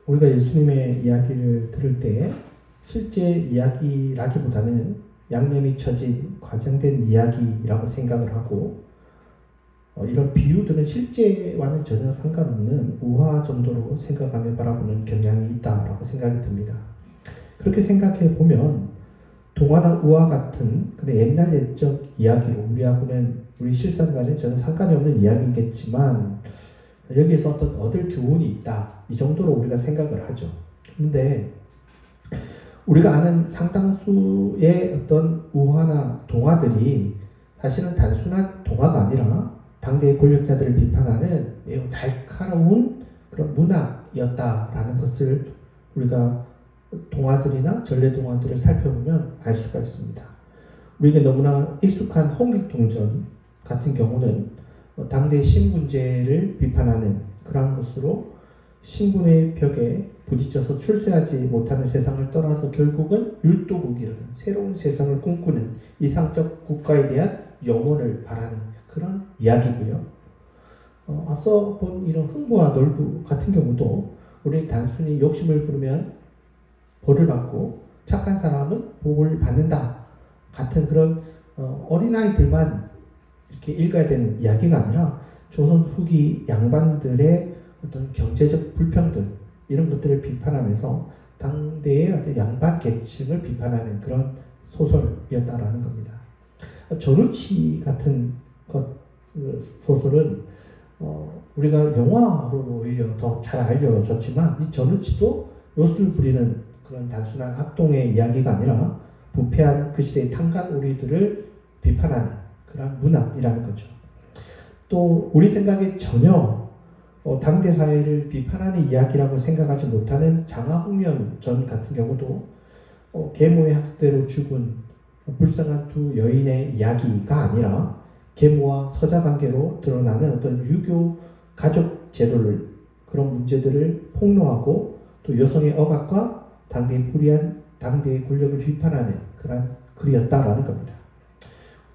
우리가 예수님의 이야기를 들을 때 실제 이야기라기보다는 양념이 쳐진 과장된 이야기라고 생각을 하고 이런 비유들은 실제와는 전혀 상관없는 우화 정도로 생각하며 바라보는 경향이 있다라고 생각이 듭니다. 그렇게 생각해 보면 동화나 우화 같은 그런 옛날 옛적 이야기로 우리 실상과는 전혀 상관이 없는 이야기겠지만 여기에서 어떤 얻을 교훈이 있다 이 정도로 우리가 생각을 하죠. 그런데 우리가 아는 상당수의 어떤 우화나 동화들이 사실은 단순한 동화가 아니라 당대의 권력자들을 비판하는 매우 날카로운 그런 문학이었다라는 것을 우리가 동화들이나 전래동화들을 살펴보면 알 수가 있습니다. 우리에게 너무나 익숙한 홍길동전 같은 경우는 당대 신분제를 비판하는 그러한 것으로 신분의 벽에 부딪혀서 출세하지 못하는 세상을 떠나서 결국은 율도국이라는 새로운 세상을 꿈꾸는 이상적 국가에 대한 영원을 바라는 그런 이야기고요. 앞서 본 이런 흥부와 놀부 같은 경우도 우리 단순히 욕심을 부르면 벌을 받고 착한 사람은 복을 받는다 같은 그런 어린아이들만 이렇게 읽어야 되는 이야기가 아니라 조선 후기 양반들의 어떤 경제적 불평등 이런 것들을 비판하면서 당대의 어떤 양반 계층을 비판하는 그런 소설이었다라는 겁니다. 전우치 같은 소설은 우리가 영화로 오히려 더 잘 알려졌지만 이 전우치도 요술 부리는 그런 단순한 악동의 이야기가 아니라 부패한 그 시대의 탕간오리들을 비판하는 그런 문학이라는 거죠. 또 우리 생각에 전혀 당대 사회를 비판하는 이야기라고 생각하지 못하는 장화홍련전 같은 경우도 계모의 학대로 죽은 불쌍한 두 여인의 이야기가 아니라 계모와 서자 관계로 드러나는 어떤 유교 가족 제도를 그런 문제들을 폭로하고 또 여성의 억압과 당대의 불의한 당대의 권력을 비판하는 그런 글이었다라는 겁니다.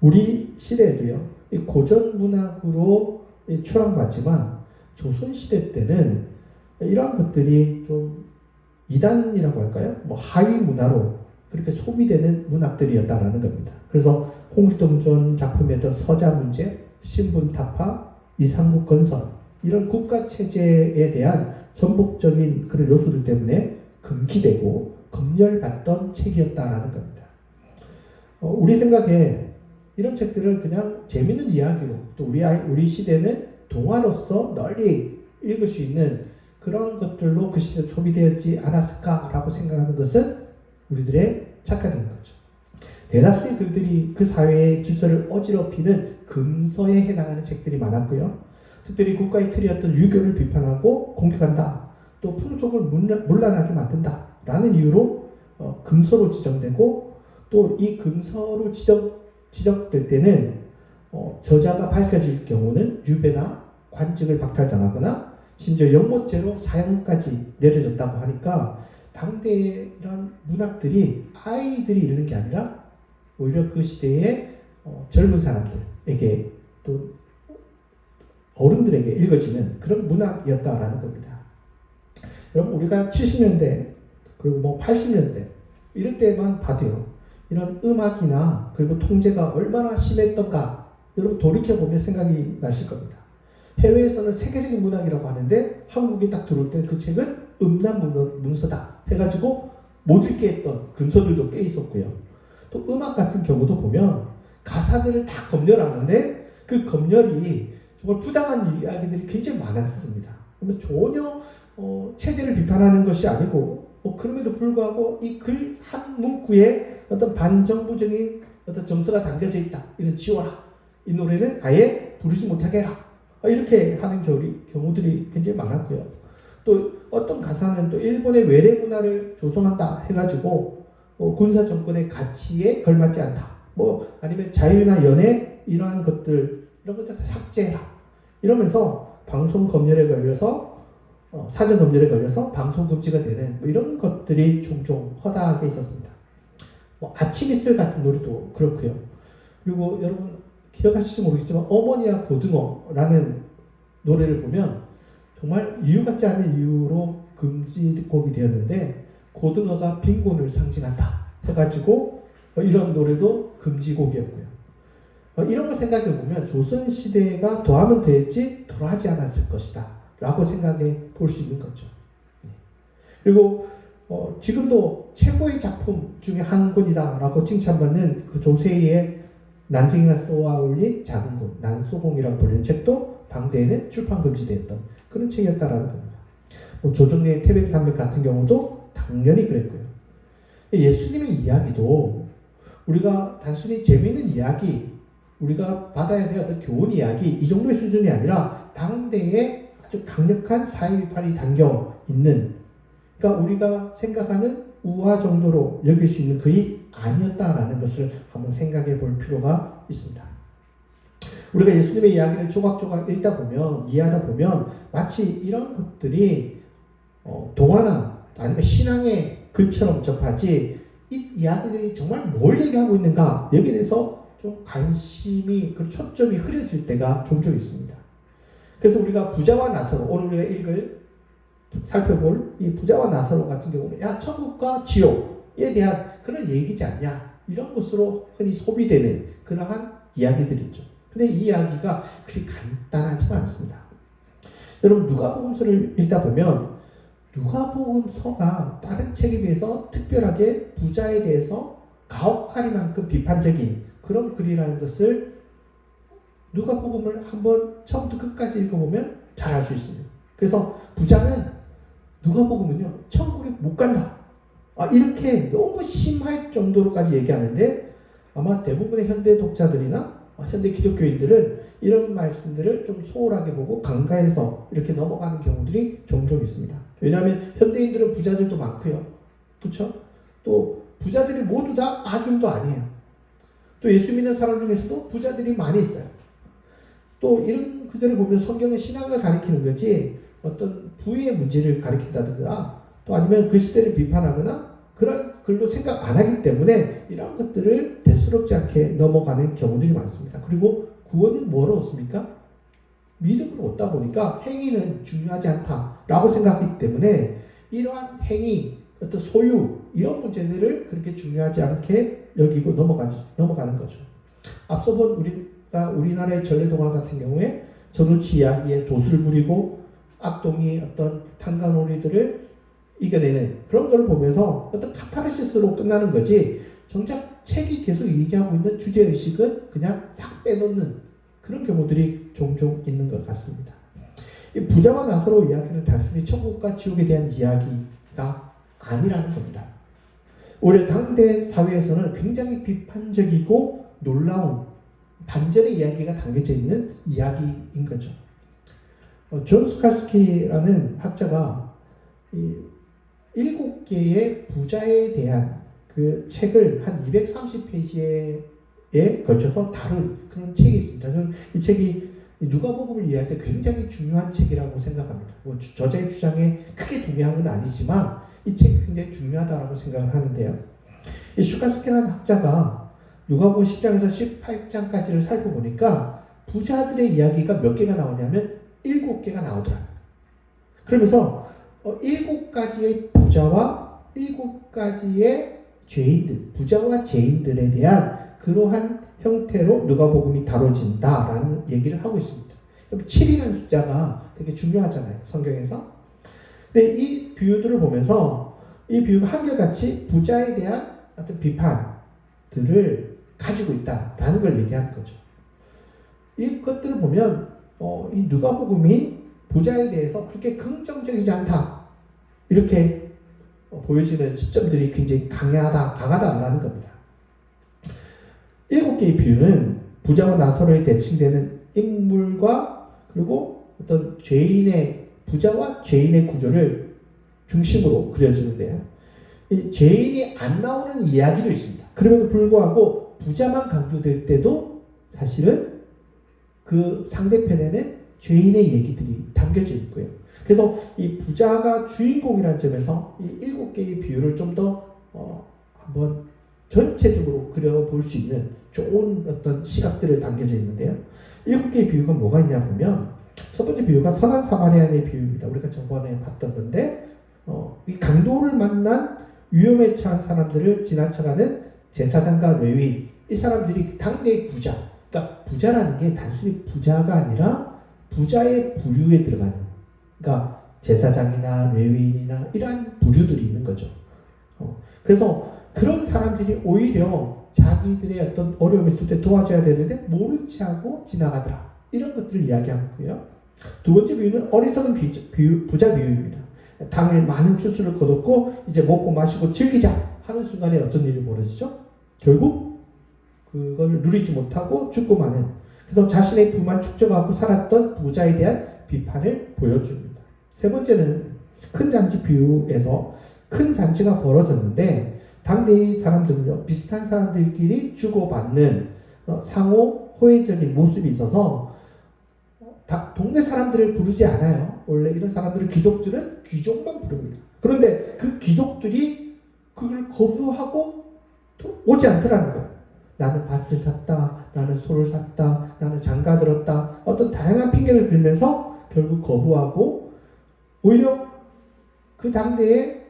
우리 시대에도요, 이 고전 문학으로 추앙받지만 조선시대 때는 이러한 것들이 좀 이단이라고 할까요? 하위 문화로 그렇게 소비되는 문학들이었다라는 겁니다. 그래서 홍길동전 작품이었던 서자 문제, 신분 타파, 이상국 건설 이런 국가 체제에 대한 전복적인 그런 요소들 때문에 금기되고 검열받던 책이었다라는 겁니다. 우리 생각에 이런 책들을 그냥 재밌는 이야기로 또 우리 시대는 동화로서 널리 읽을 수 있는 그런 것들로 그 시대에 소비되었지 않았을까라고 생각하는 것은 우리들의 착각인 거죠. 대다수의 글들이 그 사회의 질서를 어지럽히는 금서에 해당하는 책들이 많았고요. 특별히 국가의 틀이었던 유교를 비판하고 공격한다. 또 풍속을 문란하게 만든다. 라는 이유로 금서로 지정되고 또 이 금서로 지적될 때는 저자가 밝혀질 경우는 유배나 관직을 박탈당하거나 심지어 영모죄로 사형까지 내려졌다고 하니까 당대의 이런 문학들이 아이들이 읽는 게 아니라 오히려 그 시대의 젊은 사람들에게 또 어른들에게 읽어지는 그런 문학이었다라는 겁니다. 여러분 우리가 70년대 그리고 80년대 이럴 때만 봐도요. 이런 음악이나 그리고 통제가 얼마나 심했던가 여러분 돌이켜보면 생각이 나실 겁니다. 해외에서는 세계적인 문학이라고 하는데 한국에 딱 들어올 때는 그 책은 음란 문서다 해가지고 못 읽게 했던 금서들도 꽤 있었고요. 또 음악 같은 경우도 보면 가사들을 다 검열하는데 그 검열이 정말 부당한 이야기들이 굉장히 많았습니다. 그러면 전혀 체제를 비판하는 것이 아니고 그럼에도 불구하고 이 글 한 문구에 어떤 반정부적인 어떤 정서가 담겨져 있다. 이건 지워라. 이 노래는 아예 부르지 못하게 해라. 이렇게 하는 경우들이 굉장히 많았고요. 또 어떤 가사는 또 일본의 외래 문화를 조성한다 해가지고 군사 정권의 가치에 걸맞지 않다. 아니면 자유나 연애 이러한 것들 이런 것들 삭제해라. 이러면서 방송 검열에 걸려서 사전 검열에 걸려서 방송 금지가 되는 이런 것들이 종종 허다하게 있었습니다. 아침 이슬 같은 노래도 그렇고요. 그리고 여러분 기억하실지 모르겠지만 어머니와 고등어라는 노래를 보면 정말 이유 같지 않은 이유로 금지곡이 되었는데 고등어가 빈곤을 상징한다 해가지고 이런 노래도 금지곡이었고요. 이런 거 생각해 보면 조선시대가 더하면 됐지 덜하지 않았을 것이다 라고 생각해 볼 수 있는 거죠. 그리고 지금도 최고의 작품 중에 한 권이다 라고 칭찬받는 그 조세희의 난징이가 쏘아 올린 작은 곰, 난소공이라고 부르는 책도 당대에는 출판 금지되었던 그런 책이었다라는 겁니다. 조정래의 태백산맥 같은 경우도 당연히 그랬고요. 예수님의 이야기도 우리가 단순히 재미있는 이야기, 우리가 받아야 될 어떤 교훈 이야기 이 정도의 수준이 아니라 당대에 아주 강력한 사회 비판이 담겨 있는, 그러니까 우리가 생각하는 우화 정도로 여길 수 있는 글이 아니었다라는 것을 한번 생각해 볼 필요가 있습니다. 우리가 예수님의 이야기를 조각조각 읽다 보면, 이해하다 보면 마치 이런 것들이 동화나 아니면 신앙의 글처럼 접하지 이 이야기들이 정말 뭘 얘기하고 있는가 여기에 대해서 좀 관심이, 그 초점이 흐려질 때가 종종 있습니다. 그래서 우리가 부자와 나사로, 오늘 우리가 살펴볼 이 부자와 나사로 같은 경우는 야 천국과 지옥에 대한 그런 얘기지 않냐, 이런 것으로 흔히 소비되는 그러한 이야기들이죠. 근데 이 이야기가 그렇게 간단하지가 않습니다. 여러분 누가복음서를 읽다 보면 누가복음서가 다른 책에 비해서 특별하게 부자에 대해서 가혹하리만큼 비판적인 그런 글이라는 것을 누가복음을 한번 처음부터 끝까지 읽어보면 잘 알 수 있습니다. 그래서 부자는 누가복음은요 천국에 못 간다, 이렇게 너무 심할 정도로까지 얘기하는데 아마 대부분의 현대 독자들이나 현대 기독교인들은 이런 말씀들을 좀 소홀하게 보고 간과해서 이렇게 넘어가는 경우들이 종종 있습니다. 왜냐하면 현대인들은 부자들도 많고요, 그렇죠? 또 부자들이 모두 다 악인도 아니에요. 또 예수 믿는 사람 중에서도 부자들이 많이 있어요. 또 이런 구절을 보면 성경은 신앙을 가리키는 거지 어떤 부의 문제를 가리킨다든가 또 아니면 그 시대를 비판하거나 그런 글도 생각 안 하기 때문에 이런 것들을 대수롭지 않게 넘어가는 경우들이 많습니다. 그리고 구원은 뭐로 얻습니까? 믿음으로 얻다 보니까 행위는 중요하지 않다라고 생각하기 때문에 이러한 행위, 어떤 소유 이런 문제들을 그렇게 중요하지 않게 여기고 넘어가는 거죠. 앞서 본 우리나라의 전래동화 같은 경우에 전우치 이야기에 도수를 부리고 악동이 어떤 탄간오리들을 이겨내는 그런 걸 보면서 어떤 카타르시스로 끝나는 거지 정작 책이 계속 얘기하고 있는 주제의식은 그냥 싹 빼놓는 그런 경우들이 종종 있는 것 같습니다. 이 부자와 나사로 이야기는 단순히 천국과 지옥에 대한 이야기가 아니라는 겁니다. 오히려 당대 사회에서는 굉장히 비판적이고 놀라운 반전의 이야기가 담겨져 있는 이야기인 거죠. 존 스칼스키라는 학자가 7개의 부자에 대한 그 책을 한 230페이지에 걸쳐서 다룬 그런 책이 있습니다. 저는 이 책이 누가복음을 이해할 때 굉장히 중요한 책이라고 생각합니다. 저자의 주장에 크게 동의한 건 아니지만 이 책이 굉장히 중요하다고 생각을 하는데요. 이 슈칼스키라는 학자가 누가복음 10장에서 18장까지를 살펴보니까 부자들의 이야기가 몇 개가 나오냐면 7개가 나오더라고요. 그러면서 7가지의 부자와 7가지의 죄인들, 부자와 죄인들에 대한 그러한 형태로 누가복음이 다뤄진다라는 얘기를 하고 있습니다. 7이라는 숫자가 되게 중요하잖아요, 성경에서. 근데 이 비유들을 보면서 이 비유가 한결같이 부자에 대한 어떤 비판들을 가지고 있다라는 걸 얘기하는 거죠. 이것들을 보면 이 누가복음이 부자에 대해서 그렇게 긍정적이지 않다 이렇게 보여지는 시점들이 굉장히 강하다라는 겁니다. 7개의 비유는 부자와 나사로에 대칭되는 인물과 그리고 어떤 부자와 죄인의 구조를 중심으로 그려주는데요. 이 죄인이 안 나오는 이야기도 있습니다. 그럼에도 불구하고 부자만 강조될 때도 사실은 그 상대편에는 죄인의 얘기들이 담겨져 있고요. 그래서 이 부자가 주인공이라는 점에서 이 7개의 비유를 좀 더 한번 전체적으로 그려볼 수 있는 좋은 어떤 시각들을 담겨져 있는데요. 7개의 비유가 뭐가 있냐 보면 첫 번째 비유가 선한 사마리아인의 비유입니다. 우리가 저번에 봤던 건데 만난 위험에 처한 사람들을 지나쳐가는 제사장과 레위, 이 사람들이 당대의 부자, 그러니까 부자라는 게 단순히 부자가 아니라 부자의 부류에 들어가는, 그러니까 제사장이나 레위인이나 이러한 부류들이 있는 거죠. 그래서 그런 사람들이 오히려 자기들의 어떤 어려움이 있을 때 도와줘야 되는데 모른 채 하고 지나가더라, 이런 것들을 이야기하고요. 두 번째 비유는 어리석은 부자 비유입니다. 당일 많은 추수를 거뒀고 이제 먹고 마시고 즐기자 하는 순간에 어떤 일이 벌어지죠? 결국 그걸 누리지 못하고 죽고 마는, 그래서 자신의 부만 축적하고 살았던 부자에 대한 비판을 보여줍니다. 세 번째는 큰 잔치 비유에서 큰 잔치가 벌어졌는데 당대의 사람들은요, 비슷한 사람들끼리 주고받는 상호 호혜적인 모습이 있어서 동네 사람들을 부르지 않아요. 원래 이런 사람들을 귀족들은 귀족만 부릅니다. 그런데 그 귀족들이 그걸 거부하고 오지 않더라는 거예요. 나는 밭을 샀다, 나는 소를 샀다, 나는 장가 들었다, 어떤 다양한 핑계를 들면서 결국 거부하고 오히려 그 당대에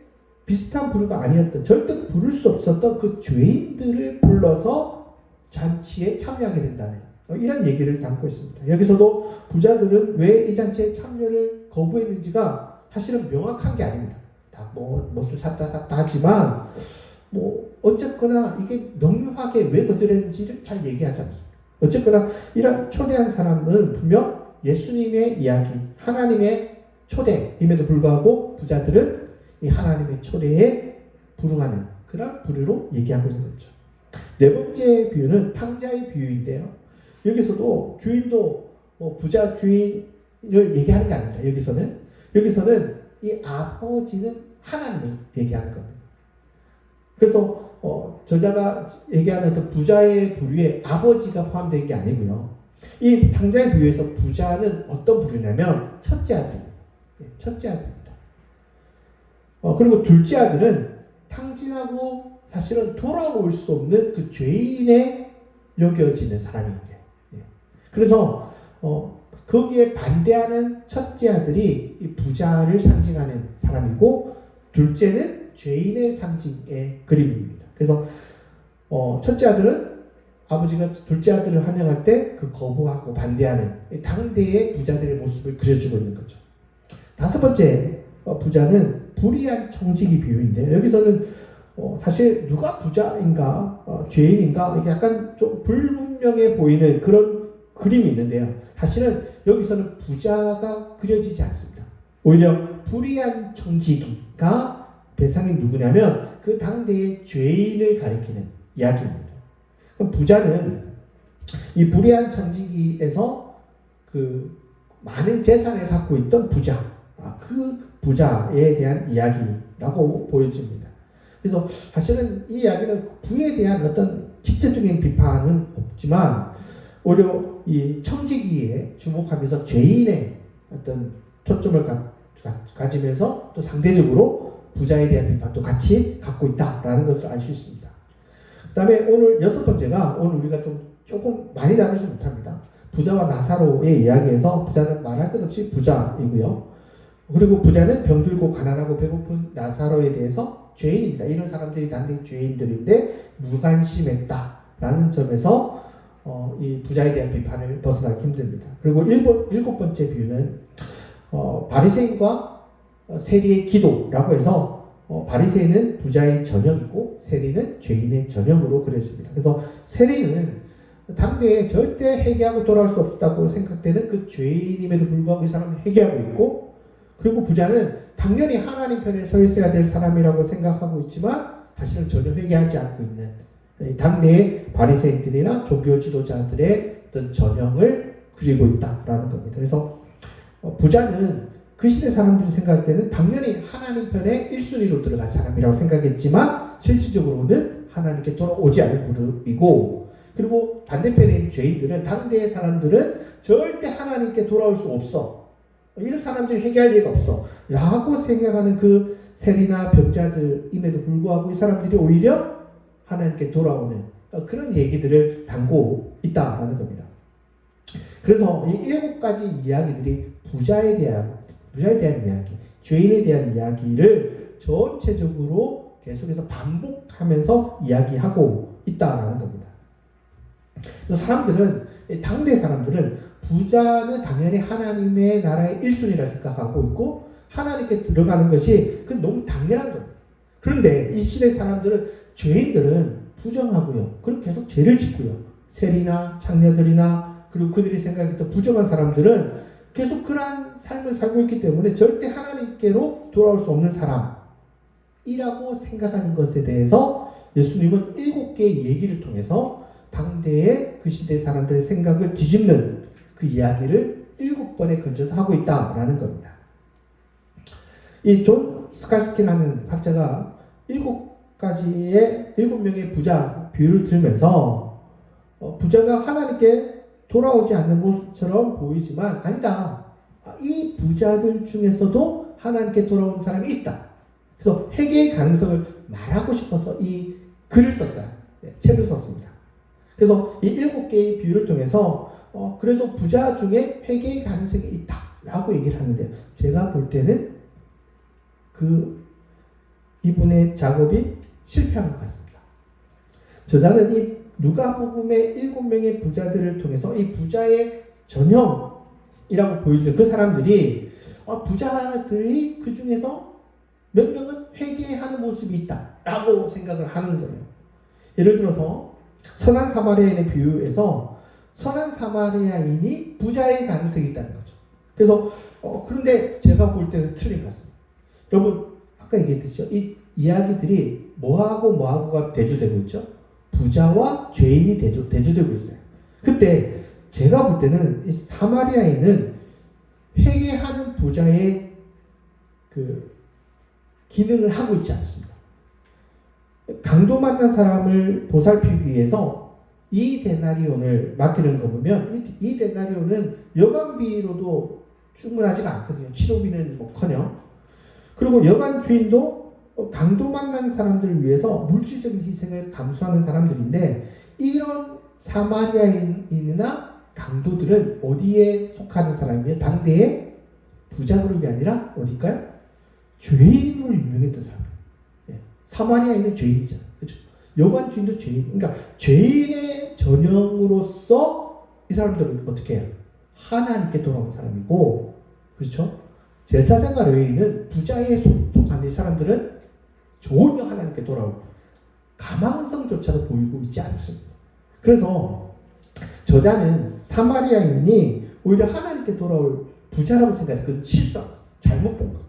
비슷한 부류가 아니었던, 절대 부를 수 없었던 그 죄인들을 불러서 잔치에 참여하게 된다는 이런 얘기를 담고 있습니다. 여기서도 부자들은 왜 이 잔치에 참여를 거부했는지가 사실은 명확한 게 아닙니다. 다 무엇을 샀다 하지만 어쨌거나 이게 명료하게 왜 거절했는지를 잘 얘기하지 않습니다. 어쨌거나 이런 초대한 사람은 분명 예수님의 이야기, 하나님의 초대임에도 불구하고 부자들은 이 하나님의 초대에 불응하는 그런 부류로 얘기하고 있는 거죠. 네 번째 비유는 탕자의 비유인데요. 여기서도 주인도 부자 주인을 얘기하는 게 아닙니다. 여기서는 이 아버지는 하나님을 얘기하는 겁니다. 그래서 저자가 얘기하는 어떤 부자의 부류에 아버지가 포함된 게 아니고요. 이 탕자의 비유에서 부자는 어떤 부류냐면 첫째 아들입니다. 첫째 아들입니다. 그리고 둘째 아들은 탕진하고 사실은 돌아올 수 없는 그 죄인에 여겨지는 사람입니다. 그래서 거기에 반대하는 첫째 아들이 이 부자를 상징하는 사람이고 둘째는 죄인의 상징의 그림입니다. 그래서 첫째 아들은 아버지가 둘째 아들을 환영할 때 그 거부하고 반대하는 당대의 부자들의 모습을 그려주고 있는 거죠. 다섯 번째 부자는 불의한 청지기 비유인데 여기서는 사실 누가 부자인가 죄인인가 이게 약간 좀 불분명해 보이는 그런 그림이 있는데요. 사실은 여기서는 부자가 그려지지 않습니다. 오히려 불의한 청지기가 대상이 누구냐면 그 당대의 죄인을 가리키는 이야기입니다. 그럼 부자는 이 불의한 청지기에서 그 많은 재산을 갖고 있던 부자, 그 부자에 대한 이야기라고 보여집니다. 그래서 사실은 이 이야기는 부에 대한 어떤 직접적인 비판은 없지만 오히려 이 청지기에 주목하면서 죄인의 어떤 초점을 가지면서 또 상대적으로 부자에 대한 비판도 같이 갖고 있다라는 것을 알 수 있습니다. 그 다음에 오늘 여섯 번째가 오늘 우리가 조금 많이 다루지 못합니다. 부자와 나사로의 이야기에서 부자는 말할 것 없이 부자이고요. 그리고 부자는 병들고 가난하고 배고픈 나사로에 대해서 죄인입니다. 이런 사람들이 단지 죄인들인데 무관심했다라는 점에서 이 부자에 대한 비판을 벗어나기 힘듭니다. 그리고 일곱 번째 비유는 바리새인과 세리의 기도라고 해서 바리새인은 부자의 전형이고 세리는 죄인의 전형으로 그려집니다. 그래서 세리는 당대에 절대 회개하고 돌아올 수 없다고 생각되는 그 죄인임에도 불구하고 이 사람은 회개하고 있고, 그리고 부자는 당연히 하나님 편에 서 있어야 될 사람이라고 생각하고 있지만 사실은 전혀 회개하지 않고 있는 당대의 바리새인들이나 종교 지도자들의 어떤 전형을 그리고 있다라는 겁니다. 그래서 부자는 그 시대 사람들이 생각할 때는 당연히 하나님 편에 1순위로 들어간 사람이라고 생각했지만 실질적으로는 하나님께 돌아오지 않을 부류이고, 그리고 반대편에 있는 죄인들은 당대의 사람들은 절대 하나님께 돌아올 수 없어, 이런 사람들이 회개할 리가 없어 라고 생각하는 그 세리나 병자들임에도 불구하고 이 사람들이 오히려 하나님께 돌아오는 그런 얘기들을 담고 있다라는 겁니다. 그래서 이 7가지 이야기들이 부자에 대한 이야기, 죄인에 대한 이야기를 전체적으로 계속해서 반복하면서 이야기하고 있다라는 겁니다. 그래서 당대 사람들은 부자는 당연히 하나님의 나라의 1순위라 생각하고 있고 하나님께 들어가는 것이 그 너무 당연한 겁니다. 그런데 이 시대 사람들은 죄인들은 부정하고요. 그리고 계속 죄를 짓고요. 세리나 창녀들이나 그리고 그들이 생각했던 부정한 사람들은 계속 그러한 삶을 살고 있기 때문에 절대 하나님께로 돌아올 수 없는 사람이라고 생각하는 것에 대해서 예수님은 7개의 얘기를 통해서 당대의 그 시대 사람들의 생각을 뒤집는 그 이야기를 7번에 걸쳐서 하고 있다라는 겁니다. 이 존 스칼스키라는 학자가 7명의 부자 비유를 들면서 부자가 하나님께 돌아오지 않는 모습처럼 보이지만 아니다. 이 부자들 중에서도 하나님께 돌아온 사람이 있다. 그래서 회개의 가능성을 말하고 싶어서 이 글을 썼어요. 책을 썼습니다. 그래서 이 7개의 비유를 통해서 그래도 부자 중에 회개의 가능성이 있다라고 얘기를 하는데요. 제가 볼 때는 이분의 작업이 실패한 것 같습니다. 저자는 이 누가복음의 7명의 부자들을 통해서 이 부자의 전형이라고 보여주는 그 사람들이 부자들이 그 중에서 몇 명은 회개하는 모습이 있다라고 생각을 하는 거예요. 예를 들어서 선한 사마리아인의 비유에서 선한 사마리아인이 부자의 가능성이 있다는 거죠. 그래서 그런데 제가 볼 때는 틀린 것 같습니다. 여러분 아까 얘기했듯이요. 이 이야기들이 뭐하고가 대조되고 있죠? 부자와 죄인이 대조되고 있어요. 그때 제가 볼 때는 이 사마리아인은 회개하는 부자의 그 기능을 하고 있지 않습니다. 강도 만난 사람을 보살피기 위해서 이 데나리온을 맡기는 거 보면 이 데나리온은 여간비로도 충분하지가 않거든요. 치료비는 뭐커녕. 그리고 여간 주인도 강도 만난 사람들을 위해서 물질적인 희생을 감수하는 사람들인데 이런 사마리아인이나 강도들은 어디에 속하는 사람이에요? 당대의 부자 그룹이 아니라 어딜까요? 죄인으로 유명했던 사람. 사마리아인은 죄인이잖아. 그렇죠? 여관 주인도 죄인. 그러니까 죄인의 전형으로서 이 사람들은 어떻게 해요? 하나님께 돌아온 사람이고, 그렇죠? 제사장과 레위인은 부자에 속한 이 사람들은 전혀 하나님께 돌아올 가망성조차도 보이고 있지 않습니다. 그래서 저자는 사마리아인이 오히려 하나님께 돌아올 부자라고 생각해. 그건 실수, 잘못 본 것.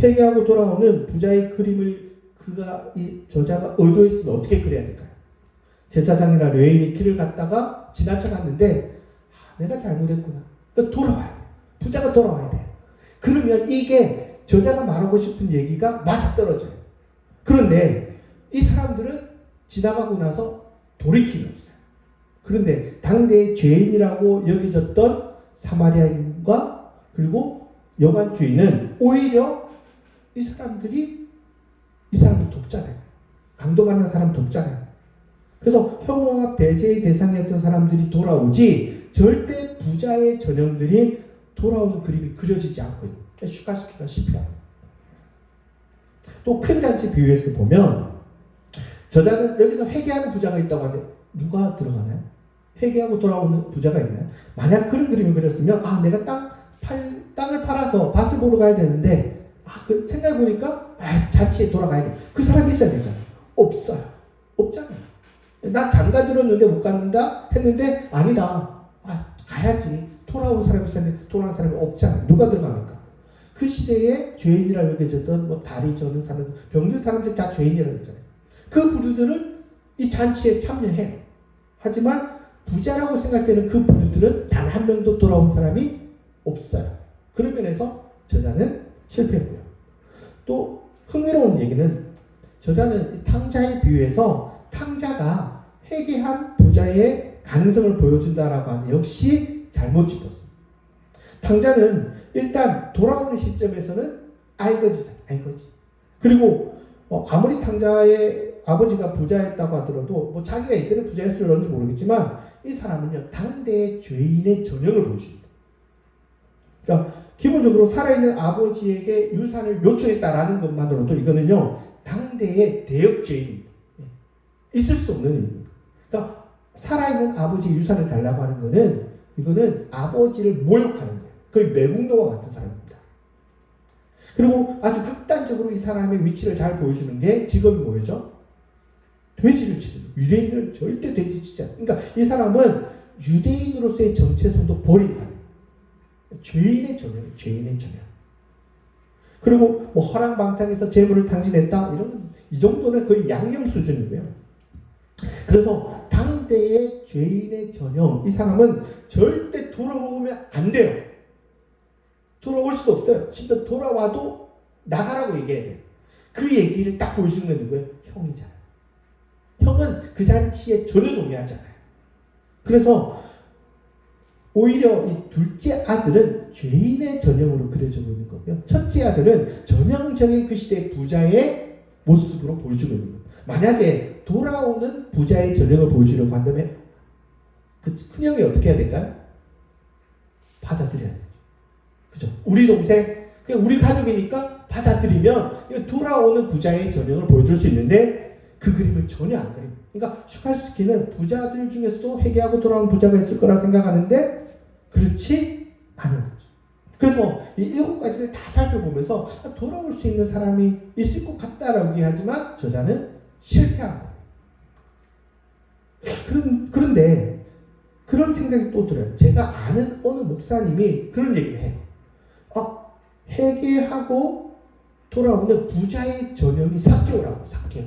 회개하고 돌아오는 부자의 그림을 이 저자가 의도했으면 어떻게 그려야 될까요? 제사장이나 레위인이 길을 갔다가 지나쳐갔는데 내가 잘못했구나. 그러니까 돌아와야 돼. 부자가 돌아와야 돼. 그러면 이게 저자가 말하고 싶은 얘기가 맞아떨어져요. 그런데 이 사람들은 지나가고 나서 돌이킴이 없어요. 그런데 당대의 죄인이라고 여겨졌던 사마리아인과 그리고 여관 주인은 오히려 이 사람을 돕잖아요. 강도 받는 사람 돕잖아요. 그래서 혐오와 배제의 대상이었던 사람들이 돌아오지 절대 부자의 전형들이 돌아오는 그림이 그려지지 않고 있는 슈카스키가 실패합니다. 또 큰 잔치 비유에서 보면 저자는 여기서 회개하는 부자가 있다고 하는데 누가 들어가나요? 회개하고 돌아오는 부자가 있나요? 만약 그런 그림을 그렸으면 내가 땅을 팔아서 밭을 보러 가야 되는데 그 생각해보니까 잔치에 돌아가야 돼. 그 사람이 있어야 되잖아요. 없어요. 없잖아요. 나 장가 들었는데 못 간다 했는데 아니다. 가야지. 돌아온 사람이 있었는데 돌아온 사람이 없잖아요. 누가 들어갑니까? 그 시대에 죄인이라고 여겨졌던 다리 저는 사람, 병든 사람들 다 죄인이라고 했잖아요. 그 부류들은 이 잔치에 참여해요. 하지만 부자라고 생각되는 그 부류들은 단 한 명도 돌아온 사람이 없어요. 그런 면에서 저자는 실패했고요. 또 흥미로운 얘기는 저자는 탕자의 비유에서 탕자가 회개한 부자의 가능성을 보여준다라고 하는 역시 잘못 짚었습니다. 탕자는 일단 돌아오는 시점에서는 알거지잖아요. 알거지. 그리고 아무리 탕자의 아버지가 부자였다고 하더라도 자기가 이제는 부자였을런지 모르겠지만 이 사람은요 당대의 죄인의 전형을 보여줍니다. 그러니까 기본적으로 살아있는 아버지에게 유산을 요청했다라는 것만으로도 이거는요, 당대의 대역죄입니다. 있을 수 없는 일입니다. 그러니까 살아있는 아버지의 유산을 달라고 하는 거는 이거는 아버지를 모욕하는 거예요. 거의 매국노와 같은 사람입니다. 그리고 아주 극단적으로 이 사람의 위치를 잘 보여주는 게 직업이 뭐죠? 돼지를 치는 거예요. 유대인들은 절대 돼지 치지 않아요. 그러니까 이 사람은 유대인으로서의 정체성도 버린 사람이에요. 죄인의 전형이에요. 죄인의 전형. 그리고 뭐 허랑방탕해서 재물을 탕진했다 이런 이 정도는 거의 양념 수준이고요. 그래서 당대의 죄인의 전형, 이 사람은 절대 돌아오면 안 돼요. 돌아올 수도 없어요. 진짜 돌아와도 나가라고 얘기해야 돼요. 그 얘기를 딱 보여주는 건 누구예요? 형이잖아요. 형은 그 잔치에 전혀 동의하지 않아요. 그래서 오히려 이 둘째 아들은 죄인의 전형으로 그려지고 있는 거고요. 첫째 아들은 전형적인 그 시대의 부자의 모습으로 보여주고 있는 거예요. 만약에 돌아오는 부자의 전형을 보여주려고 한다면 그 큰형이 어떻게 해야 될까요? 받아들여야 돼요. 그죠? 우리 동생, 그냥 우리 가족이니까 받아들이면 돌아오는 부자의 전형을 보여줄 수 있는데 그 그림을 전혀 안 그립니다. 그러니까 슈칼스키는 부자들 중에서도 회개하고 돌아온 부자가 있을 거라 생각하는데 그렇지 않은 거죠. 그래서 이 7가지를 다 살펴보면서 돌아올 수 있는 사람이 있을 것 같다라고 얘기하지만 저자는 실패한 거예요. 그런데 그런 생각이 또 들어요. 제가 아는 어느 목사님이 그런 얘기를 해요. 회개하고 돌아오는 부자의 전형이 삭개오라고, 삭개오.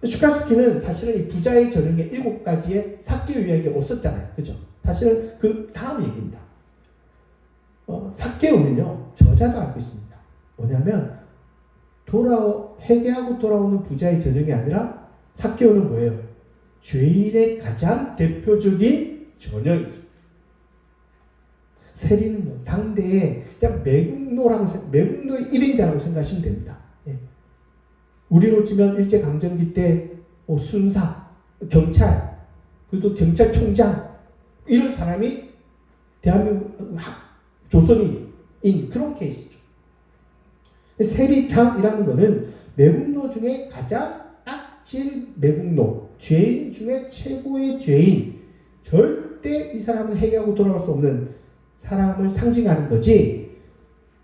슈칼스키는 사실은 이 부자의 전형의 7가지의 삭개오 이야기가 없었잖아요. 그죠? 사실은 그 다음 얘기입니다. 삭개오는요, 저자도 알고 있습니다. 뭐냐면, 회개하고 돌아오는 부자의 전형이 아니라, 삭개오는 뭐예요? 죄인의 가장 대표적인 전형이죠. 세리는요, 당대에 그냥 매국노의 1인자라고 생각하시면 됩니다. 예. 우리로 치면 일제강점기 때 순사, 경찰, 그리고 경찰총장, 이런 사람이 대한민국 조선인 그런 케이스죠. 세리장이라는 것은 매국노 중에 가장 악질 매국노, 죄인 중에 최고의 죄인, 절대 이 사람은 회개하고 돌아올 수 없는 사람을 상징하는 거지,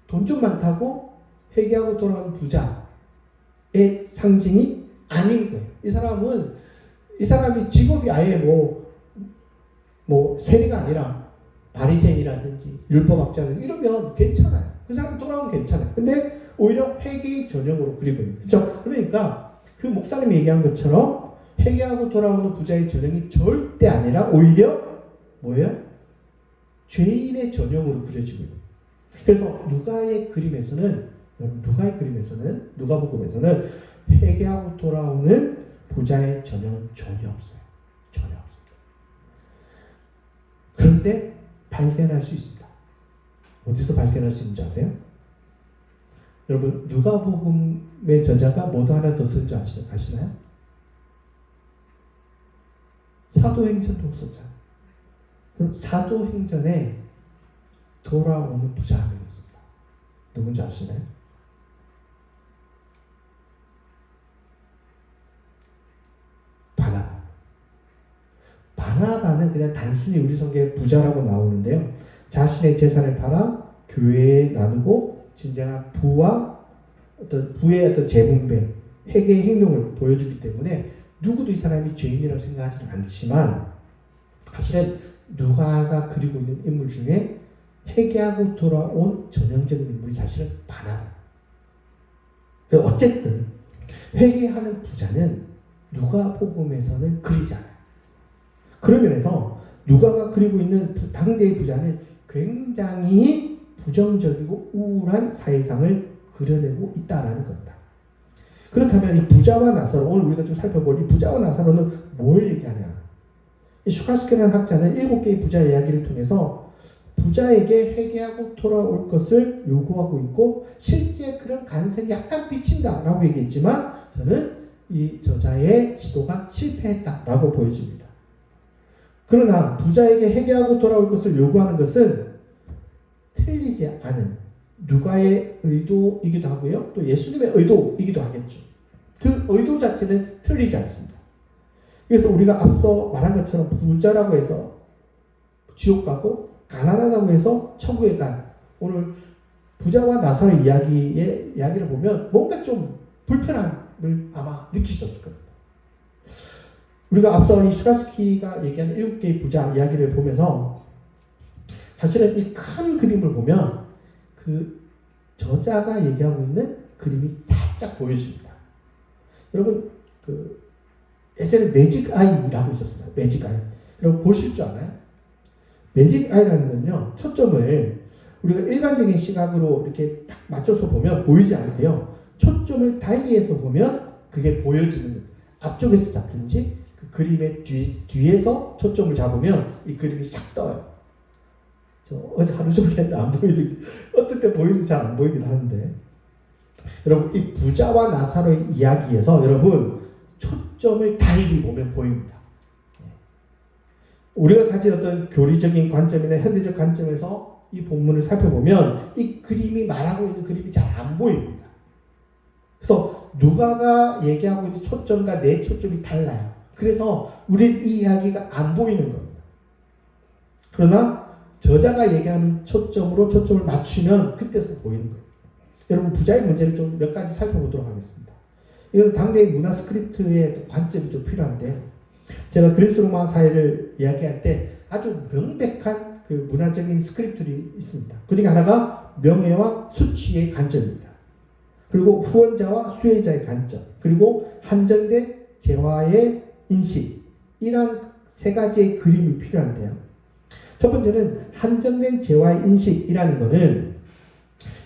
돈 좀 많다고 회개하고 돌아온 부자의 상징이 아닌 거예요. 이 사람이 직업이 아예 세리가 아니라 바리새인이라든지 율법학자는 이러면 괜찮아요. 그 사람 돌아오면 괜찮아요. 근데 오히려 회개의 전형으로 그리고 있는 거죠. 그렇죠? 그러니까 그 목사님이 얘기한 것처럼 회개하고 돌아오는 부자의 전형이 절대 아니라 오히려 뭐예요? 죄인의 전형으로 그려지고 있는. 그래서 누가복음에서는 회개하고 돌아오는 부자의 전형은 전혀 없어요. 전혀 없습니다. 그런데 발견할 수 있습니다. 어디서 발견할 수 있는지 아세요? 여러분, 누가복음의 저자가 뭐도 하나 더 쓴 줄 아시나요? 사도행전도 썼잖아요. 그럼 사도행전에 돌아오는 부자 한 명 있습니다. 누군지 아시나요? 바나바는 그냥 단순히 우리 성경에 부자라고 나오는데요. 자신의 재산을 팔아 교회에 나누고 진정한 부의 어떤 재분배, 회개의 행동을 보여주기 때문에 누구도 이 사람이 죄인이라고 생각하지는 않지만, 사실은 누가가 그리고 있는 인물 중에 회개하고 돌아온 전형적인 인물이 사실은 바나바예요. 어쨌든 회개하는 부자는 누가복음에서는 그리지 않아요. 그런 면에서 누가가 그리고 있는 당대의 부자는 굉장히 부정적이고 우울한 사회상을 그려내고 있다라는 겁니다. 그렇다면 이 부자와 나사로, 오늘 우리가 좀 살펴볼 이 부자와 나사로는 뭘 얘기하냐? 이 슈칼스키라는 학자는 7개의 부자 이야기를 통해서 부자에게 회개하고 돌아올 것을 요구하고 있고, 실제 그런 가능성이 약간 비친다라고 얘기했지만, 저는 이 저자의 시도가 실패했다라고 보여집니다. 그러나 부자에게 회개하고 돌아올 것을 요구하는 것은 틀리지 않은 누가의 의도이기도 하고요. 또 예수님의 의도이기도 하겠죠. 그 의도 자체는 틀리지 않습니다. 그래서 우리가 앞서 말한 것처럼 부자라고 해서 지옥 가고 가난하다고 해서 천국에 간 오늘 부자와 나사로의 이야기를 보면 뭔가 좀 불편함을 아마 느끼셨을 겁니다. 우리가 앞서 이 슈가스키가 얘기한 7개의 부자 이야기를 보면서 사실은 이 큰 그림을 보면 그 저자가 얘기하고 있는 그림이 살짝 보여집니다. 여러분 예전에 매직 아이라고 있었습니다. 매직 아이. 여러분 보실 줄 알아요? 매직 아이라는 건요, 초점을 우리가 일반적인 시각으로 이렇게 딱 맞춰서 보면 보이지 않는데요. 초점을 달리해서 보면 그게 보여지는 거예요. 앞쪽에서 잡든지 그 그림의 뒤에서 초점을 잡으면 이 그림이 싹 떠요. 저 어제 하루 종일 했는데 안 보이는, 어떨 때 보이는지 잘 안 보이긴 하는데. 여러분, 이 부자와 나사로의 이야기에서 여러분, 초점을 달리 보면 보입니다. 우리가 가진 어떤 교리적인 관점이나 현대적 관점에서 이 본문을 살펴보면 이 그림이 말하고 있는 그림이 잘 안 보입니다. 그래서 누가가 얘기하고 있는 초점과 내 초점이 달라요. 그래서 우리는 이 이야기가 안 보이는 겁니다. 그러나 저자가 얘기하는 초점으로 초점을 맞추면 그때서 보이는 거예요. 여러분, 부자의 문제를 좀 몇 가지 살펴보도록 하겠습니다. 이건 당대의 문화 스크립트의 관점이 좀 필요한데요. 제가 그리스 로마 사회를 이야기할 때 아주 명백한 그 문화적인 스크립트들이 있습니다. 그 중에 하나가 명예와 수치의 관점입니다. 그리고 후원자와 수혜자의 관점, 그리고 한정된 재화의 인식, 이런 세 가지의 그림이 필요한데요. 첫 번째는 한정된 재화의 인식이라는 것은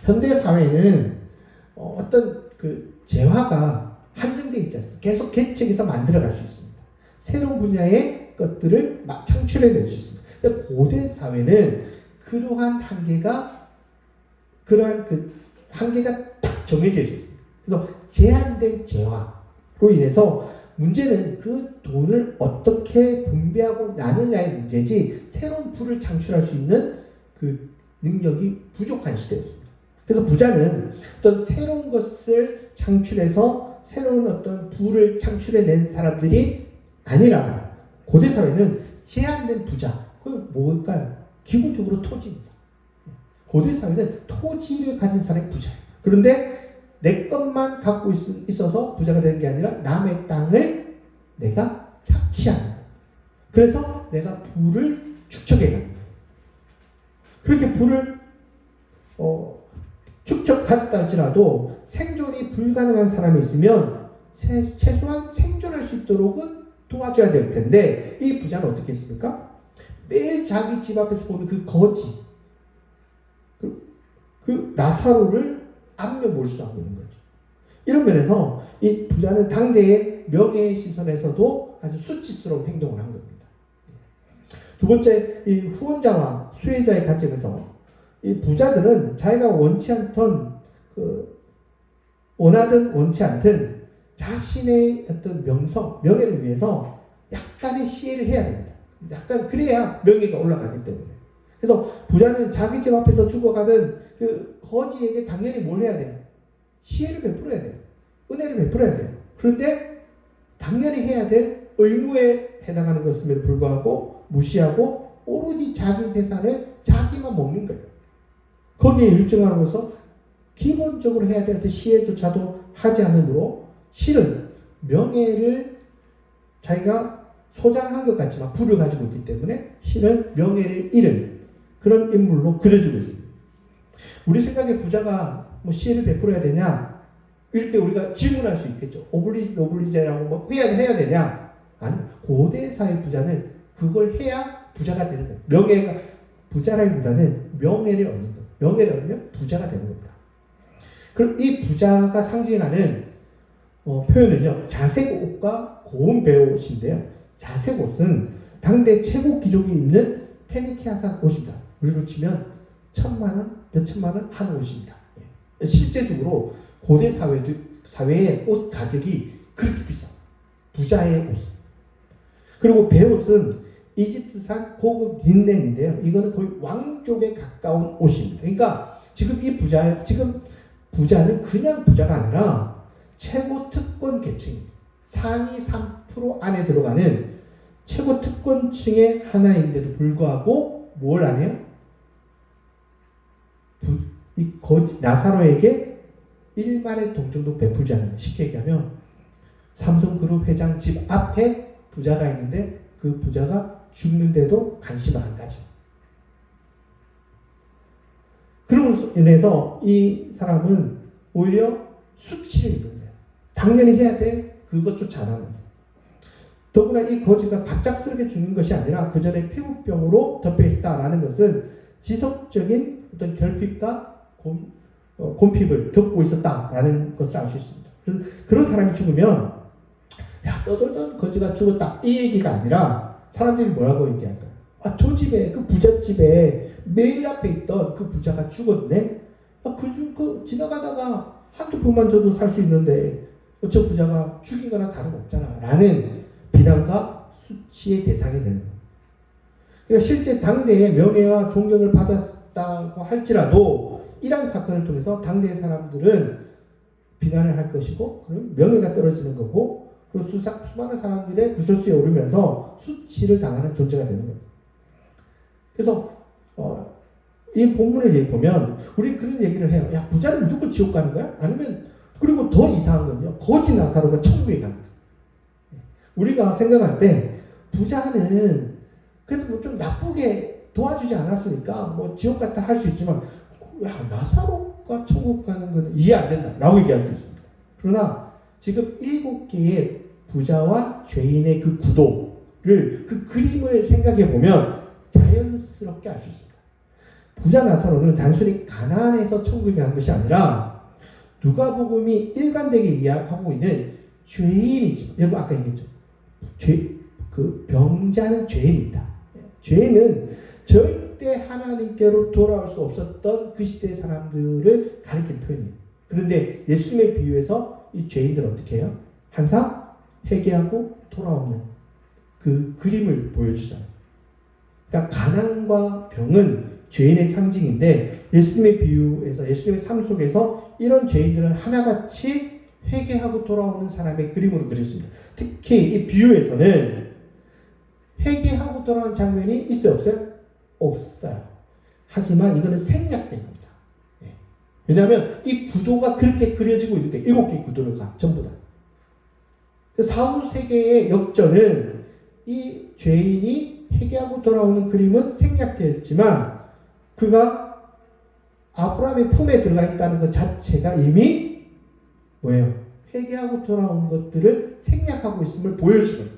현대 사회는 어떤 그 재화가 한정되어 있지 않습니까? 계속 개척해서 만들어갈 수 있습니다. 새로운 분야의 것들을 막 창출해낼 수 있습니다. 근데 고대 사회는 그러한 한계가 딱 정해져 있었습니다. 그래서 제한된 재화로 인해서 문제는 그 돈을 어떻게 분배하고 나누냐의 문제지 새로운 부를 창출할 수 있는 그 능력이 부족한 시대였습니다. 그래서 부자는 어떤 새로운 것을 창출해서 새로운 어떤 부를 창출해낸 사람들이 아니라 고대 사회는 제한된 부자, 그건 뭘까요? 기본적으로 토지입니다. 고대 사회는 토지를 가진 사람이 부자예요. 그런데 내 것만 갖고 있어서 부자가 되는 게 아니라 남의 땅을 내가 착취하는 거예요. 그래서 내가 부를 축적해 가는 거예요. 그렇게 부를 축적하셨다 할지라도 생존이 불가능한 사람이 있으면 최소한 생존할 수 있도록은 도와줘야 될 텐데, 이 부자는 어떻게 했습니까? 매일 자기 집 앞에서 보는 그 거지, 그 나사로를 안며 몰수하고 있는 거죠. 이런 면에서 이 부자는 당대의 명예의 시선에서도 아주 수치스러운 행동을 한 겁니다. 두 번째, 이 후원자와 수혜자의 관점에서 이 부자들은 자기가 원치 않던 원하든 원치 않든 자신의 어떤 명예를 위해서 약간의 시혜를 해야 됩니다. 약간 그래야 명예가 올라가기 때문에. 그래서 부자는 자기 집 앞에서 죽어가는 그 거지에게 당연히 뭘 해야 돼요? 시혜를 베풀어야 돼요. 은혜를 베풀어야 돼요. 그런데 당연히 해야 될 의무에 해당하는 것임에도 불구하고 무시하고 오로지 자기 재산을 자기만 먹는 거예요. 거기에 일증하면서 기본적으로 해야 될 시혜조차도 하지 않으므로 실은 명예를 자기가 소장한 것 같지만 부를 가지고 있기 때문에 실은 명예를 잃은 그런 인물로 그려지고 있습니다. 우리 생각에 부자가 뭐 시혜를 베풀어야 되냐? 이렇게 우리가 질문할 수 있겠죠. 오블리제라고 뭐 해야 되냐? 아니, 고대 사회 부자는 그걸 해야 부자가 되는 거예요. 명예가, 부자라기보다는 명예를 얻는 거예요. 명예를 얻으면 부자가 되는 겁니다. 그럼 이 부자가 상징하는 표현은요, 자색 옷과 고운 배옷인데요. 자색 옷은 당대 최고 귀족이 입는 페니키아산 옷입니다. 우리로 치면 1,000만원, 몇천만원 한 옷입니다. 실제적으로 고대 사회의 옷 가격이 그렇게 비쌉니다. 부자의 옷. 그리고 배옷은 이집트산 고급 린넨인데요. 이거는 거의 왕족에 가까운 옷입니다. 그러니까 지금 부자는 그냥 부자가 아니라 최고 특권 계층입니다. 상위 3% 안에 들어가는 최고 특권층의 하나인데도 불구하고 뭘 안 해요? 나사로에게 1만의 돈 정도 베풀지 않는, 쉽게 얘기하면 삼성그룹 회장 집 앞에 부자가 있는데 그 부자가 죽는데도 관심을 안 가져. 그러고 인해서 이 사람은 오히려 수치를 입는 거예요. 당연히 해야 될 그것조차 안 하는 거예요. 더구나 이 거지가 갑작스럽게 죽는 것이 아니라 그 전에 피부병으로 덮여 있다라는 것은 지속적인 어떤 결핍과 곰핍을 겪고 있었다라는 것을 알 수 있습니다. 그래서 그런 사람이 죽으면 야, 떠돌던 거지가 죽었다 이 얘기가 아니라 사람들이 뭐라고 얘기할까요? 아, 저 집에, 그 부잣집에 매일 앞에 있던 그 부자가 죽었네? 아, 지나가다가 한두 푼만 줘도 살 수 있는데 저 부자가 죽인 거나 다름없잖아 라는 비난과 수치의 대상이 되는 거예요. 그러니까 실제 당대에 명예와 존경을 받았다고 할지라도 이러한 사건을 통해서 당대의 사람들은 비난을 할 것이고 그럼 명예가 떨어지는 거고 그리고 수많은 사람들의 구설수에 오르면서 수치를 당하는 존재가 되는 겁니다. 그래서 이 본문을 보면 우리 그런 얘기를 해요. 야, 부자는 무조건 지옥 가는 거야? 아니면 그리고 더 이상한 건요. 거지 나사로가 천국에 가는 거야. 우리가 생각할 때 부자는 그래도 뭐 좀 나쁘게 도와주지 않았으니까 뭐 지옥 같다 할 수 있지만 야, 나사로가 천국 가는 거는 이해 안 된다 라고 얘기할 수 있습니다. 그러나 지금 7개의 부자와 죄인의 그 구도를 그 그림을 생각해 보면 자연스럽게 알 수 있습니다. 부자 나사로는 단순히 가난해서 천국에 간 것이 아니라 누가복음이 일관되게 이야기하고 있는 죄인이지만 여러분 아까 얘기했죠. 그 병자는 죄인입니다. 죄인은 절대 하나님께로 돌아올 수 없었던 그 시대의 사람들을 가리키는 표현이에요. 그런데 예수님의 비유에서 이 죄인들은 어떻게 해요? 항상 회개하고 돌아오는 그 그림을 보여주잖아요. 그러니까 가난과 병은 죄인의 상징인데 예수님의 비유에서 예수님의 삶 속에서 이런 죄인들은 하나같이 회개하고 돌아오는 사람의 그림으로 그렸습니다. 특히 이 비유에서는 회개하고 돌아오는 장면이 있어요? 없어요? 없어요. 하지만 이거는 생략된 겁니다. 왜냐하면 이 구도가 그렇게 그려지고 있는데 7개의 구도를 전부 다. 사후 세계의 역전은 이 죄인이 회개하고 돌아오는 그림은 생략되었지만 그가 아브라함의 품에 들어가 있다는 것 자체가 이미 뭐예요? 회개하고 돌아온 것들을 생략하고 있음을 보여주는.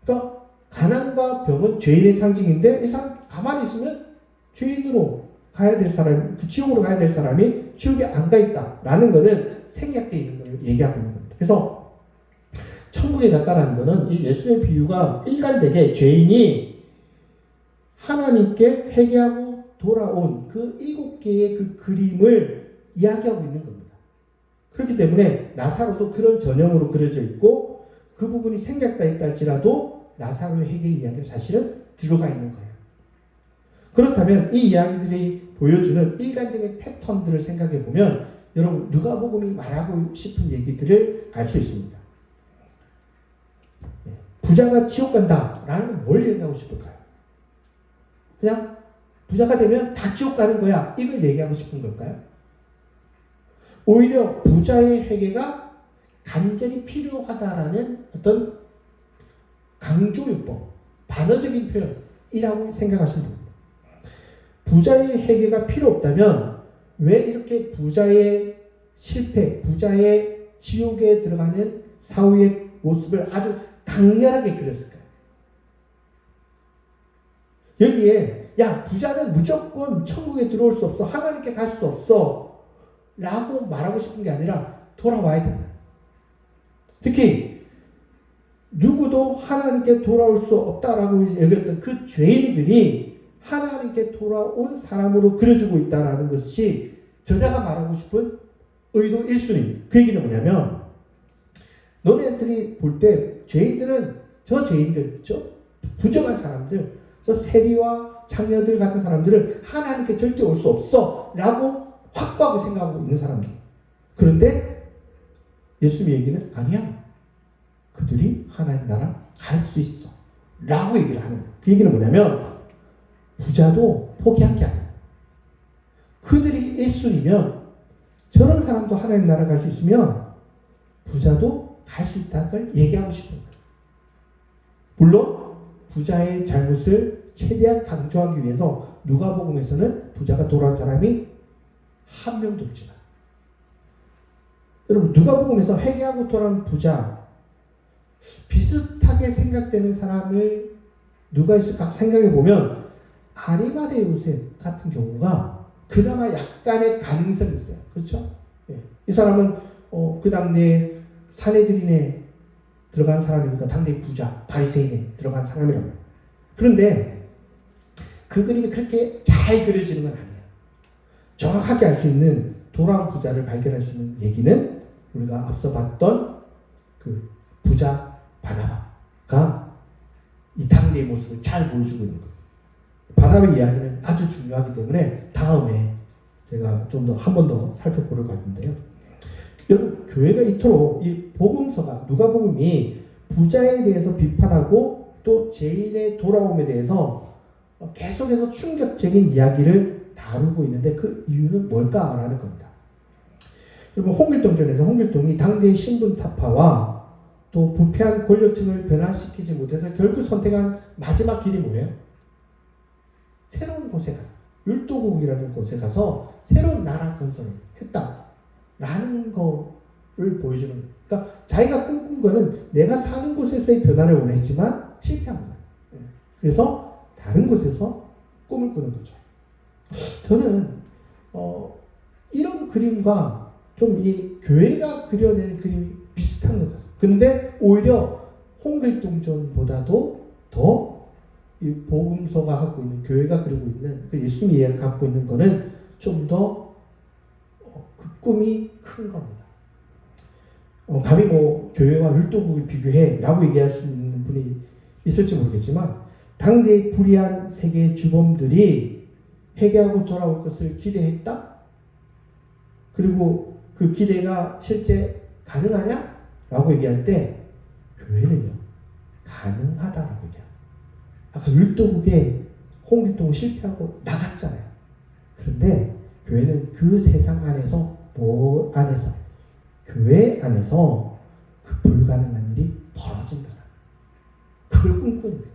그러니까 가난과 병은 죄인의 상징인데 이 사람 가만히 있으면 죄인으로 가야 될 사람, 그 지옥으로 가야 될 사람이 지옥에 안 가 있다라는 것은 생략되어 있는 것을 얘기하고 있는 겁니다. 그래서 천국에 갔다라는 것은 이 예수의 비유가 일관되게 죄인이 하나님께 회개하고 돌아온 그 7개의 그 그림을 이야기하고 있는 겁니다. 그렇기 때문에 나사로도 그런 전형으로 그려져 있고 그 부분이 생략되어 있다 할지라도 나사로의 회개 이야기는 사실은 들어가 있는 거예요. 그렇다면 이 이야기들이 보여주는 일관적인 패턴들을 생각해 보면 여러분 누가복음이 말하고 싶은 얘기들을 알 수 있습니다. 부자가 지옥 간다라는 건 뭘 얘기하고 싶을까요? 그냥 부자가 되면 다 지옥 가는 거야 이걸 얘기하고 싶은 걸까요? 오히려 부자의 회개가 간절히 필요하다라는 어떤 강조요법, 반어적인 표현이라고 생각하시면 됩니다. 부자의 회개가 필요 없다면 왜 이렇게 부자의 실패, 부자의 지옥에 들어가는 사후의 모습을 아주 강렬하게 그렸을까요? 여기에 야 부자는 무조건 천국에 들어올 수 없어, 하나님께 갈 수 없어 라고 말하고 싶은 게 아니라 돌아와야 된다. 특히 누구도 하나님께 돌아올 수 없다라고 여겼던 그 죄인들이 하나님께 돌아온 사람으로 그려주고 있다는 것이 저자가 말하고 싶은 의도 1순위입니다. 그 얘기는 뭐냐면 너네들이 볼 때 죄인들은 저 죄인들, 저 부정한 사람들, 저 세리와 창녀들 같은 사람들은 하나님께 절대 올 수 없어 라고 확고하게 생각하고 있는 사람들. 그런데 예수님의 얘기는 아니야. 그들이 하나님 나라 갈 수 있어 라고 얘기를 하는 거예요. 그 얘기는 뭐냐면 부자도 포기한 게 아니야. 그들이 1순위면 저런 사람도 하나님 나라 갈 수 있으면 부자도 갈 수 있다는 걸 얘기하고 싶은 거예요. 물론 부자의 잘못을 최대한 강조하기 위해서 누가복음에서는 부자가 돌아온 사람이 한 명도 없지만, 여러분 누가복음에서 회개하고 돌아온 부자, 비슷하게 생각되는 사람을 누가 있을까 생각해 보면 아리마대 요셉 같은 경우가 그나마 약간의 가능성이 있어요. 그렇죠? 예. 이 사람은 그 당대에 사내들인에 들어간 사람이니까 당대의 부자, 바리새인에 들어간 사람이라고. 그런데 그 그림이 그렇게 잘 그려지는 건 아니에요. 정확하게 알 수 있는 돌아온 부자를 발견할 수 있는 얘기는 우리가 앞서 봤던 그 부자 바나바가 이 당대의 모습을 잘 보여주고 있는 거예요. 바나바의 이야기는 아주 중요하기 때문에 다음에 제가 좀 더 한 번 더 살펴보려고 하는데요. 여러분, 교회가 이토록 이 복음서가 누가복음이 부자에 대해서 비판하고 또 죄인의 돌아옴에 대해서 계속해서 충격적인 이야기를 다루고 있는데 그 이유는 뭘까라는 겁니다. 여러분, 홍길동전에서 홍길동이 당대의 신분 타파와 또 부패한 권력층을 변화시키지 못해서 결국 선택한 마지막 길이 뭐예요? 새로운 곳에 가서, 율도국이라는 곳에 가서 새로운 나라 건설을 했다라는 거를 보여주는 거예요. 그러니까 자기가 꿈꾼 거는 내가 사는 곳에서의 변화를 원했지만 실패한 거예요. 그래서 다른 곳에서 꿈을 꾸는 거죠. 저는 이런 그림과 좀 이 교회가 그려내는 그림이 비슷한 것 같아요. 그런데 오히려 홍길동전보다도 더 이 복음서가 갖고 있는, 교회가 그리고 있는 그 예수님이 이야기가 갖고 있는 거는 좀 더 그 꿈이 큰 겁니다. 감히 뭐 교회와 율도국을 비교해 라고 얘기할 수 있는 분이 있을지 모르겠지만 당대의 불의한 세계의 주범들이 회개하고 돌아올 것을 기대했다? 그리고 그 기대가 실제 가능하냐? 라고 얘기할 때 교회는요, 가능하다라고 얘기합니다. 아까 율도국에 홍길동은 실패하고 나갔잖아요. 그런데 교회는 그 세상 안에서, 교회 안에서 그 불가능한 일이 벌어진다. 그걸 꿈꾸는 거예요.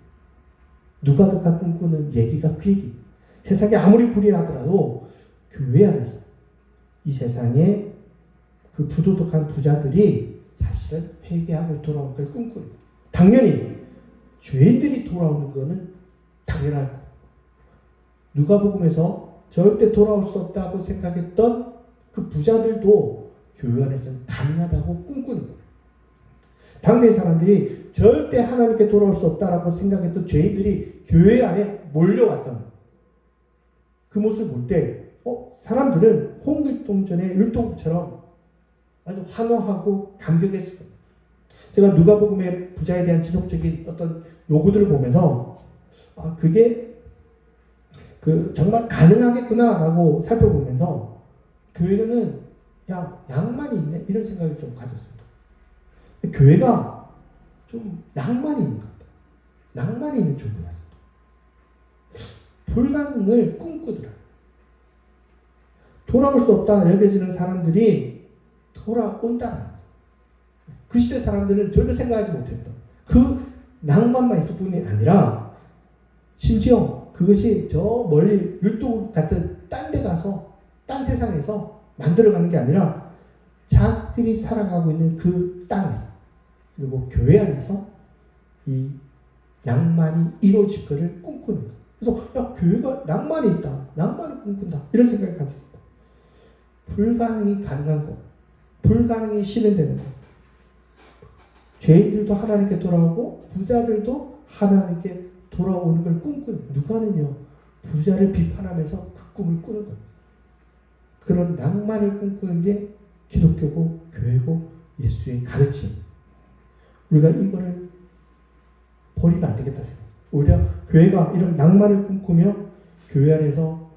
누가가 꿈꾸는 얘기가 그 얘기. 세상이 아무리 불의하더라도 교회 안에서 이 세상에 그 부도덕한 부자들이 사실은 회개하고 돌아올 걸 꿈꾸는 거예요. 당연히 죄인들이 돌아오는 거는 당연하고, 누가복음에서 절대 돌아올 수 없다고 생각했던 그 부자들도 교회 안에서는 가능하다고 꿈꾸는 거예요. 당대 사람들이 절대 하나님께 돌아올 수 없다라고 생각했던 죄인들이 교회 안에 몰려왔던 그 모습을 볼 때 사람들은 홍길동전의 율동처럼 아주 환호하고 감격했을 겁니다. 제가 누가복음의 부자에 대한 지속적인 어떤 요구들을 보면서 그게 정말 가능하겠구나라고 살펴보면서 교회는 낭만이 있네 이런 생각을 좀 가졌습니다. 교회가 좀 낭만이 있는 것 같아요. 낭만이 있는 종교 같습니다. 불가능을 꿈꾸더라. 돌아올 수 없다 여겨지는 사람들이 돌아온다는 거예요. 그 시대 사람들은 전혀 생각하지 못했던 그 낭만만 있을 뿐이 아니라 심지어 그것이 저 멀리 율동 같은 딴 데 가서 딴 세상에서 만들어가는 게 아니라 자기들이 살아가고 있는 그 땅에서, 그리고 교회 안에서 이 낭만이 이루어질 것을 꿈꾸는 거예요. 그래서 교회가 낭만이 있다, 낭만을 꿈꾼다 이런 생각을 가졌습니다. 불가능이 가능한 것, 불가능이 실현되는 것, 죄인들도 하나님께 돌아오고 부자들도 하나님께 돌아오는 걸 꿈꾸는, 누가는요 부자를 비판하면서 그 꿈을 꾸는 거예요. 그런 낭만을 꿈꾸는 게 기독교고 교회고 예수의 가르침. 우리가 이거를 버리면 안 되겠다 생각. 오히려 교회가 이런 낭만을 꿈꾸며 교회 안에서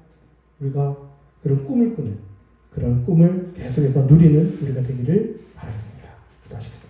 우리가 그런 꿈을 꾸는 그런 꿈을 계속해서 누리는 우리가 되기를 바라겠습니다. 기도하시겠습니다.